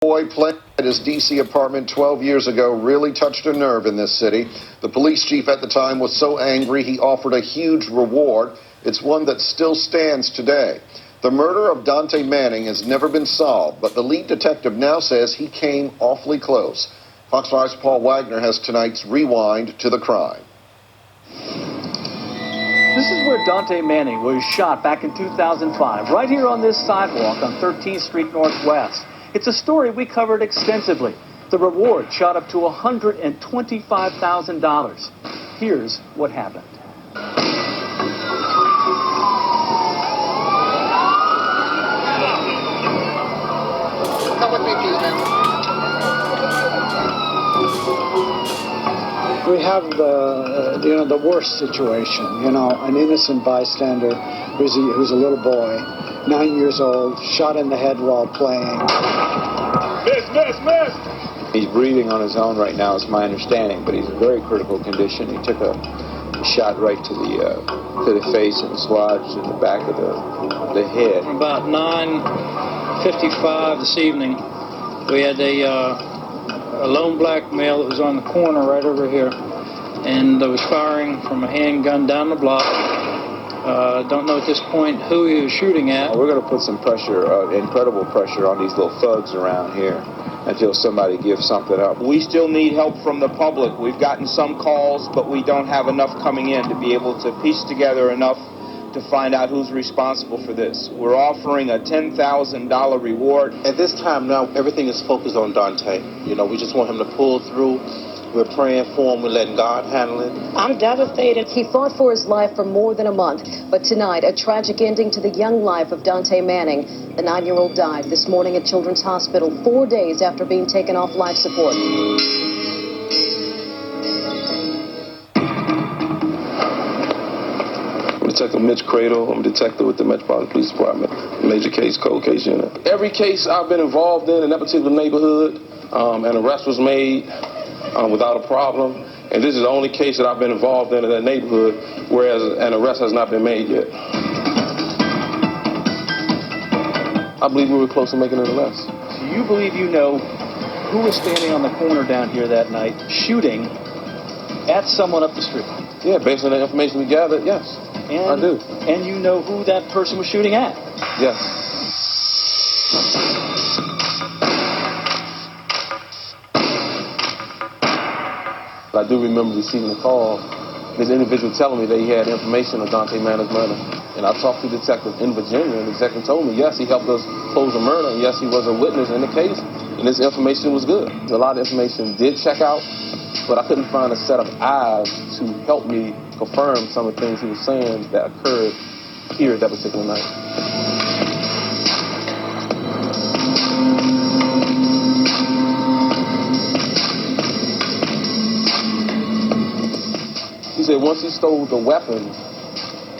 Boy playing at his D.C. apartment 12 years ago really touched a nerve in this city. The police chief at the time was so angry he offered a huge reward. It's one that still stands today. The murder of Donte Manning has never been solved, but the lead detective now says he came awfully close. Fox 5's Paul Wagner has tonight's rewind to the crime. This is where Donte Manning was shot back in 2005, right here on this sidewalk on 13th Street Northwest. It's a story we covered extensively. The reward shot up to $125,000. Here's what happened. Come with me, please, ma'am. We have the worst situation. An innocent bystander who's a little boy, 9 years old, shot in the head while playing. Miss! He's breathing on his own right now, is my understanding, but he's in very critical condition. He took a shot right to the face and swabs in the back of the head. About 9:55 this evening, we had a lone black male that was on the corner right over here, and was firing from a handgun down the block. Don't know at this point who he was shooting at. We're going to put some pressure, incredible pressure, on these little thugs around here until somebody gives something up. We still need help from the public. We've gotten some calls, but we don't have enough coming in to be able to piece together enough to find out who's responsible for this. We're offering a $10,000 reward. At this time now, everything is focused on Donte. We just want him to pull through. We're praying for him. We're letting God handle it. I'm devastated. He fought for his life for more than a month. But tonight, a tragic ending to the young life of Donte Manning. The 9-year-old died this morning at Children's Hospital 4 days after being taken off life support. Detective Mitch Credle. I'm a detective with the Metropolitan Police Department, Major Case, Cold Case Unit. Every case I've been involved in that particular neighborhood, an arrest was made without a problem. And this is the only case that I've been involved in that neighborhood, whereas an arrest has not been made yet. I believe we were close to making an arrest. Do you believe you know who was standing on the corner down here that night shooting at someone up the street? Yeah, based on the information we gathered, yes. I do. And you know who that person was shooting at? Yes. I do remember receiving a call, this individual telling me that he had information on Donte Manning's murder. And I talked to a detective in Virginia, and the detective told me, yes, he helped us close the murder, and yes, he was a witness in the case, and this information was good. A lot of information did check out, but I couldn't find a set of eyes to help me confirm some of the things he was saying that occurred here that particular night. He said once he stole the weapon,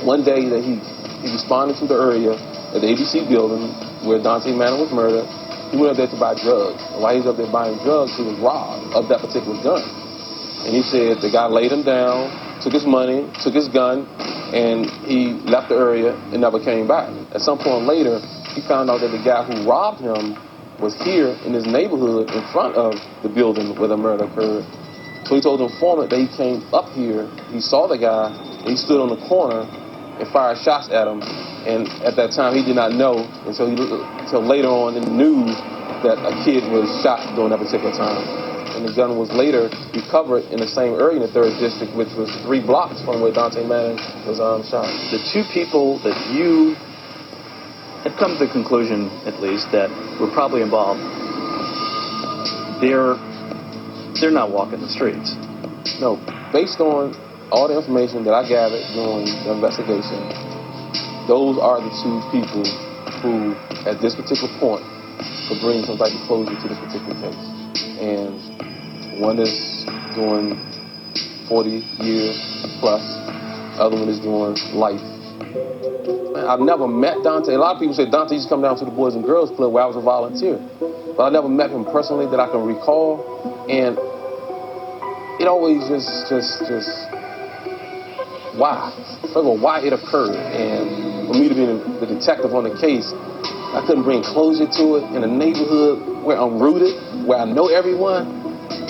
one day that he responded to the area at the ABC building where Donte Manning was murdered, he went up there to buy drugs. And while he was up there buying drugs, he was robbed of that particular gun. And he said the guy laid him down, took his money, took his gun, and he left the area and never came back. At some point later, he found out that the guy who robbed him was here in his neighborhood in front of the building where the murder occurred. So he told the informant that he came up here, he saw the guy, and he stood on the corner and fired shots at him. And at that time, he did not know until later on in the news that a kid was shot during that particular time. And the gun was later recovered in the same area in the 3rd District, which was 3 blocks from where Donte Manning was shot. The two people that you have come to the conclusion, at least, that were probably involved, they're not walking the streets. No, based on all the information that I gathered during the investigation, those are the two people who, at this particular point, could bring some type of closure to this particular case. And one is doing 40 years plus, the other one is doing life. I've never met Donte. A lot of people say Donte used to come down to the Boys and Girls Club where I was a volunteer. But I never met him personally that I can recall. And it always just why? First of all, why it occurred. And for me to be the detective on the case, I couldn't bring closure to it in a neighborhood where I'm rooted, where I know everyone.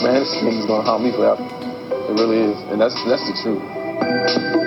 Man, this thing is gonna haunt me forever. It really is, and that's the truth.